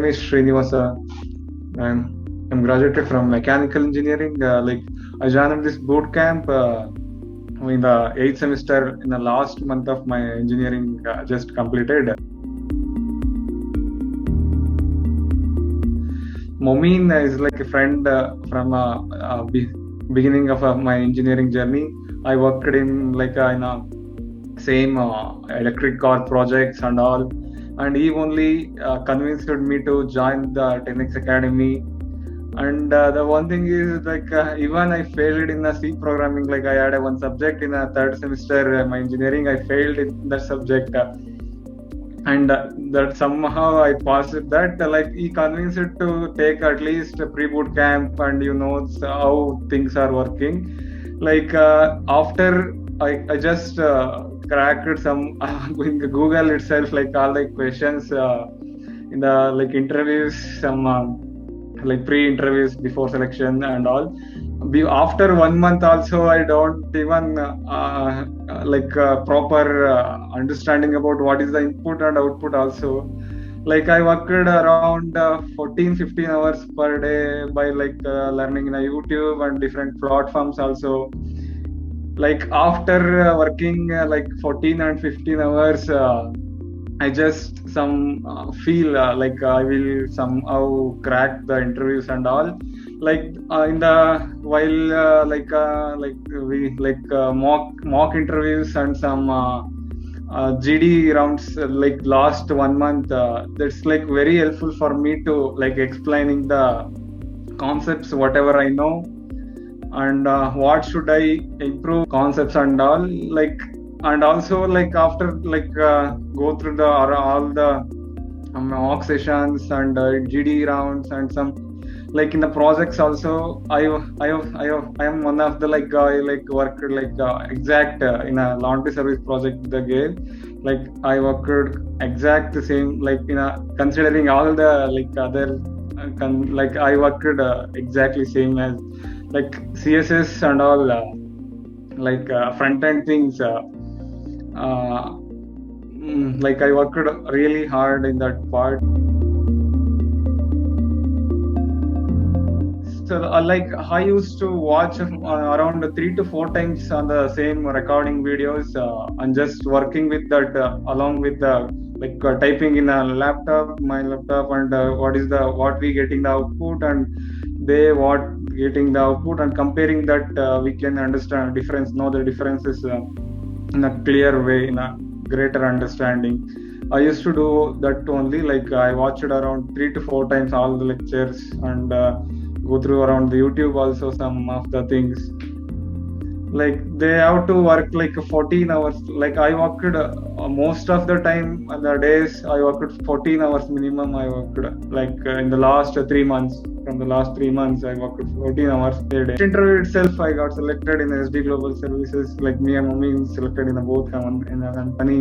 name is Shrinivasa. I'm graduated from mechanical engineering. I joined this bootcamp in the 8th semester in the last month of my engineering just completed. Momin is like a friend from beginning of my engineering journey. I worked in in a same electric car projects and all, and he only convinced me to join the 10x Academy. And the one thing is even I failed in the C programming. Like I had one subject in a third semester my engineering, I failed in that subject. And that somehow I passed that. He convinced it to take at least a pre-boot camp and how things are working. After I just cracked some in Google itself, all the questions in the interviews, some pre-interviews before selection and all. After 1 month also, I don't even proper understanding about what is the input and output also. I worked around 14-15 hours per day by learning in YouTube and different platforms also. After working 14 and 15 hours, I just feel I will somehow crack the interviews and all. In the while mock interviews and some GD rounds last 1 month. That's very helpful for me to explaining the concepts whatever I know, and what should I improve concepts and all. And also after go through all the mock sessions and GD rounds and some in the projects also, I am one of the guy worked exact in a laundry service project the game. I worked exact the same in a considering all the other I worked exactly same as CSS and all front end things. I worked really hard in that part. So I used to watch around 3 to 4 times on the same recording videos and just working with that along with the typing in my laptop, and what we getting the output and they what getting the output, and comparing that we can understand difference, know the differences in a clear way, in a greater understanding. I used to do that only. I watched around 3 to 4 times all the lectures and go through around the YouTube also some of the things. They have to work 14 hours. I worked most of the time the days I worked 14 hours minimum. I worked in the last 3 months. From the last 3 months I worked 14 hours a day. Interview itself, I got selected in SD Global Services. Me and Mommy selected in a Bootcamp in a company.